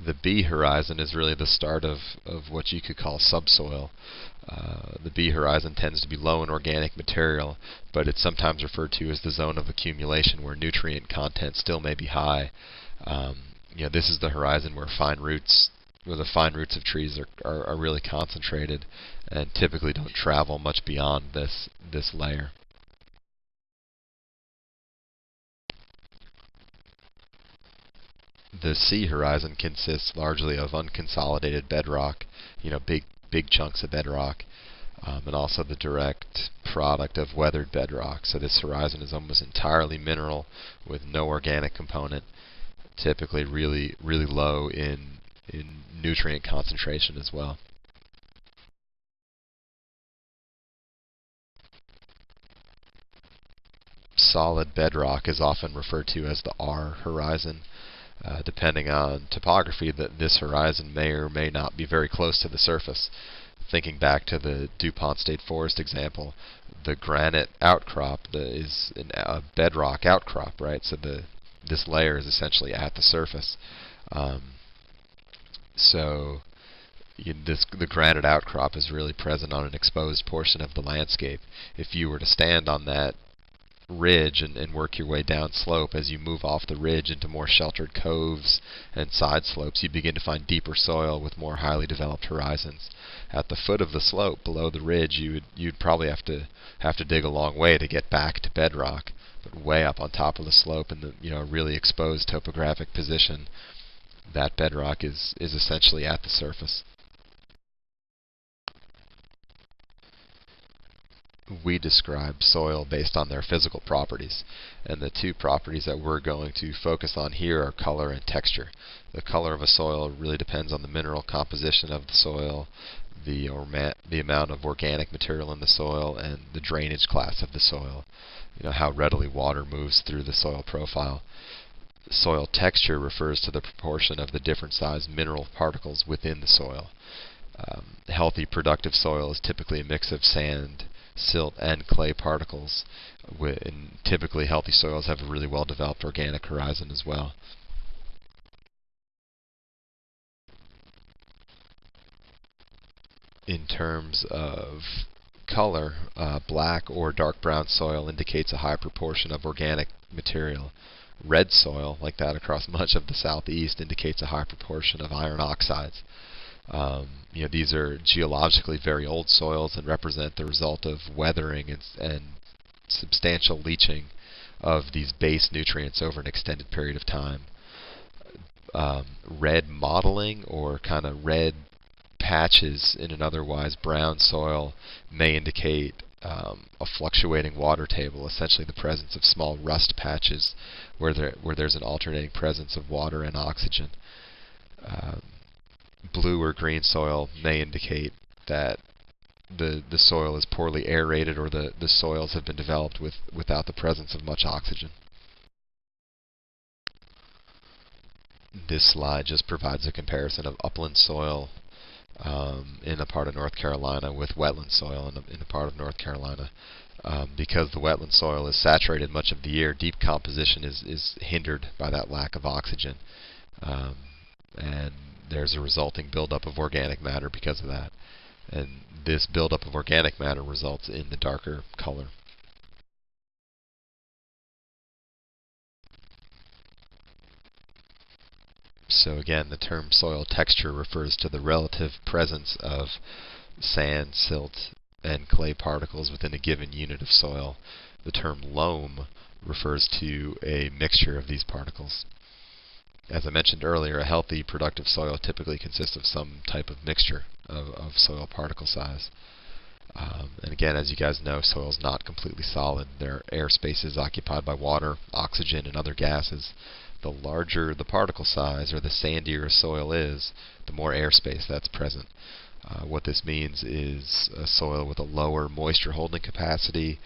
The B horizon is really the start of what you could call subsoil. The B horizon tends to be low in organic material, but it's sometimes referred to as the zone of accumulation, where nutrient content still may be high. This is the horizon where the fine roots of trees are really concentrated and typically don't travel much beyond this layer. The C horizon consists largely of unconsolidated bedrock, big chunks of bedrock, and also the direct product of weathered bedrock. So this horizon is almost entirely mineral with no organic component, typically really low in nutrient concentration as well. Solid bedrock is often referred to as the R horizon. Depending on topography, this horizon may or may not be very close to the surface. Thinking back to the DuPont State Forest example, the granite outcrop is a bedrock outcrop, right? So this layer is essentially at the surface. The granite outcrop is really present on an exposed portion of the landscape. If you were to stand on that ridge and work your way down slope, as you move off the ridge into more sheltered coves and side slopes, you begin to find deeper soil with more highly developed horizons. At the foot of the slope below the ridge, you'd probably have to dig a long way to get back to bedrock. But way up on top of the slope in the really exposed topographic position, that bedrock is essentially at the surface. We describe soil based on their physical properties, and the two properties that we're going to focus on here are color and texture. The color of a soil really depends on the mineral composition of the soil, the amount of organic material in the soil, and the drainage class of the soil, how readily water moves through the soil profile. Soil texture refers to the proportion of the different sized mineral particles within the soil. Healthy, productive soil is typically a mix of sand, silt, and clay particles. And typically, healthy soils have a really well-developed organic horizon as well. In terms of color, black or dark brown soil indicates a high proportion of organic material. Red soil, like that across much of the southeast, indicates a high proportion of iron oxides. These are geologically very old soils and represent the result of weathering and substantial leaching of these base nutrients over an extended period of time. Red mottling, or kind of red patches in an otherwise brown soil, may indicate a fluctuating water table, essentially the presence of small rust patches where there's an alternating presence of water and oxygen. Blue or green soil may indicate that the soil is poorly aerated, or the soils have been developed without the presence of much oxygen. This slide just provides a comparison of upland soil in a part of North Carolina with wetland soil in a part of North Carolina. Because the wetland soil is saturated much of the year, deep composition is hindered by that lack of oxygen. And there's a resulting buildup of organic matter because of that. And this buildup of organic matter results in the darker color. So again, the term soil texture refers to the relative presence of sand, silt, and clay particles within a given unit of soil. The term loam refers to a mixture of these particles. As I mentioned earlier, a healthy, productive soil typically consists of some type of mixture of soil particle size. And again, as you guys know, soil is not completely solid. There are air spaces occupied by water, oxygen, and other gases. The larger the particle size, or the sandier a soil is, the more airspace that's present. What this means is a soil with a lower moisture holding capacity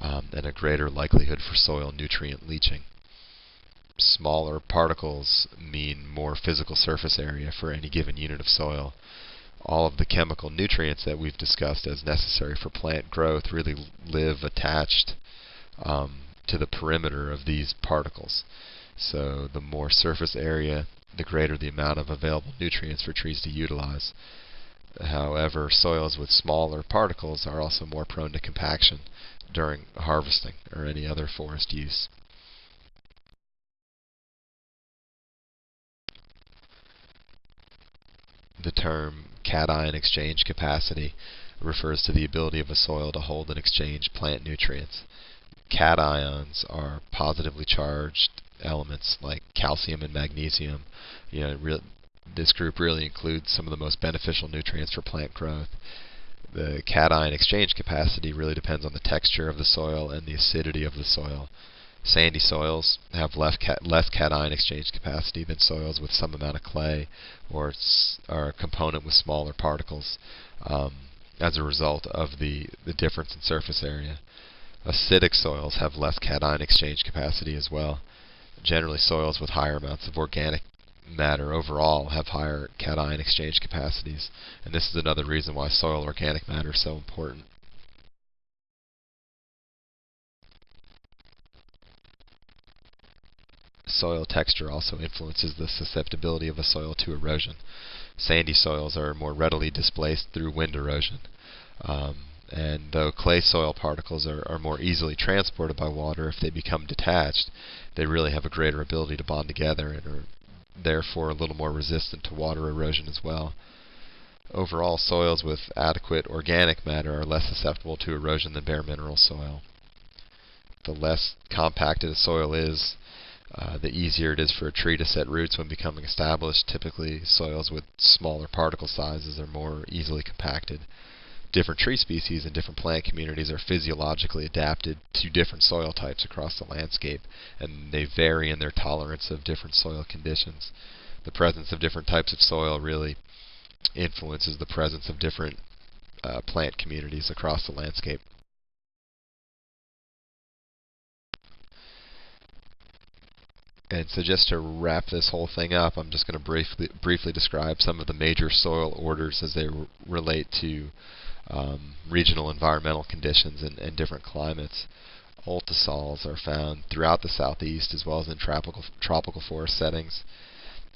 and a greater likelihood for soil nutrient leaching. Smaller particles mean more physical surface area for any given unit of soil. All of the chemical nutrients that we've discussed as necessary for plant growth really live attached to the perimeter of these particles. So the more surface area the greater the amount of available nutrients for trees to utilize. However, soils with smaller particles are also more prone to compaction during harvesting or any other forest use. The term cation exchange capacity refers to the ability of a soil to hold and exchange plant nutrients. Cations are positively charged elements like calcium and magnesium. This group really includes some of the most beneficial nutrients for plant growth. The cation exchange capacity really depends on the texture of the soil and the acidity of the soil. Sandy soils have less cation exchange capacity than soils with some amount of clay or a component with smaller particles as a result of the difference in surface area. Acidic soils have less cation exchange capacity as well. Generally, soils with higher amounts of organic matter overall have higher cation exchange capacities, and this is another reason why soil organic matter is so important. Soil texture also influences the susceptibility of a soil to erosion. Sandy soils are more readily displaced through wind erosion. And though clay soil particles are more easily transported by water if they become detached, they really have a greater ability to bond together and are therefore a little more resistant to water erosion as well. Overall, soils with adequate organic matter are less susceptible to erosion than bare mineral soil. The less compacted a soil is, the easier it is for a tree to set roots when becoming established. Typically, soils with smaller particle sizes are more easily compacted. Different tree species and different plant communities are physiologically adapted to different soil types across the landscape, and they vary in their tolerance of different soil conditions. The presence of different types of soil really influences the presence of different plant communities across the landscape. And so just to wrap this whole thing up, I'm just going to briefly describe some of the major soil orders as they relate to regional environmental conditions and different climates. Ultisols are found throughout the southeast as well as in tropical forest settings.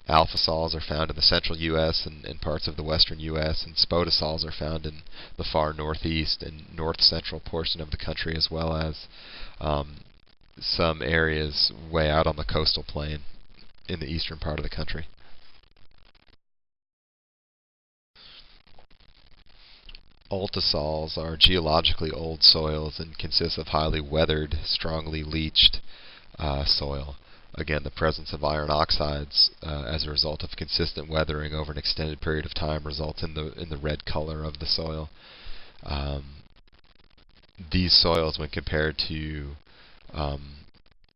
Alphasols are found in the central U.S. and parts of the western U.S., and spodosols are found in the far northeast and north-central portion of the country, as well as some areas way out on the coastal plain in the eastern part of the country. Ultisols are geologically old soils and consist of highly weathered, strongly leached soil. Again, the presence of iron oxides as a result of consistent weathering over an extended period of time results in the red color of the soil. These soils, when compared to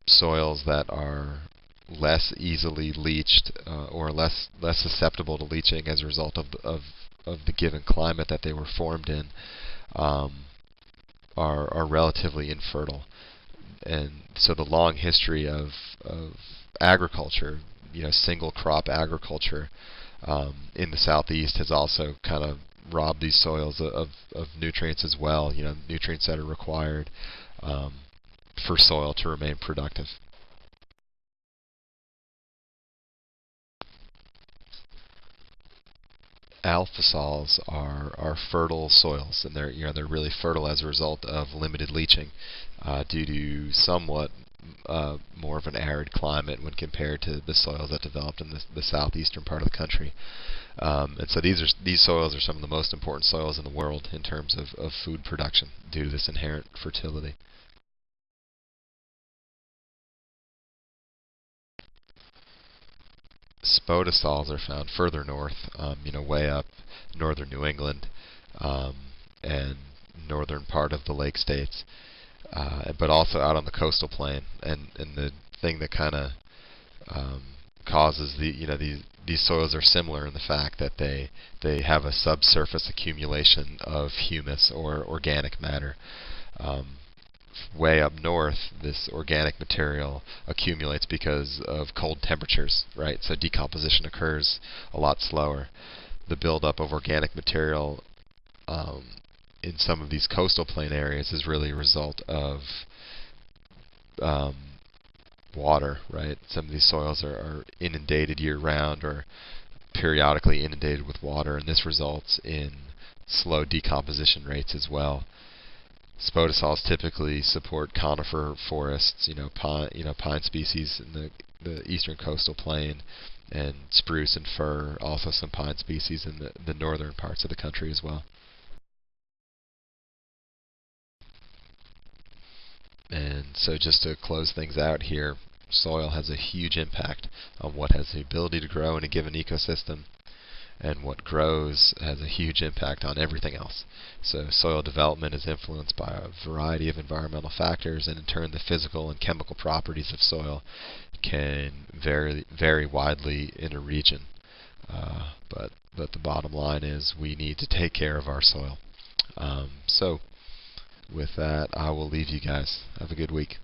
soils that are less easily leached or less susceptible to leaching as a result of the given climate that they were formed in, are relatively infertile. And so the long history of agriculture, single crop agriculture in the southeast has also kind of robbed these soils of nutrients as well, nutrients that are required for soil to remain productive. Alphasols are fertile soils, and they're really fertile as a result of limited leaching due to somewhat more of an arid climate when compared to the soils that developed in the southeastern part of the country. And so these soils are some of the most important soils in the world in terms of food production due to this inherent fertility. Spodosols are found further north, way up northern New England and northern part of the Lake States, but also out on the coastal plain. And the thing that kind of causes these soils are similar in the fact that they have a subsurface accumulation of humus or organic matter. Way up north, this organic material accumulates because of cold temperatures, right? So decomposition occurs a lot slower. The buildup of organic material in some of these coastal plain areas is really a result of water, right? Some of these soils are inundated year-round or periodically inundated with water, and this results in slow decomposition rates as well. Spodosols typically support conifer forests, pine species in the eastern coastal plain, and spruce and fir, also some pine species in the northern parts of the country as well. And so just to close things out here, soil has a huge impact on what has the ability to grow in a given ecosystem, and what grows has a huge impact on everything else. So soil development is influenced by a variety of environmental factors, and in turn the physical and chemical properties of soil can vary widely in a region. But the bottom line is we need to take care of our soil. So with that, I will leave you guys. Have a good week.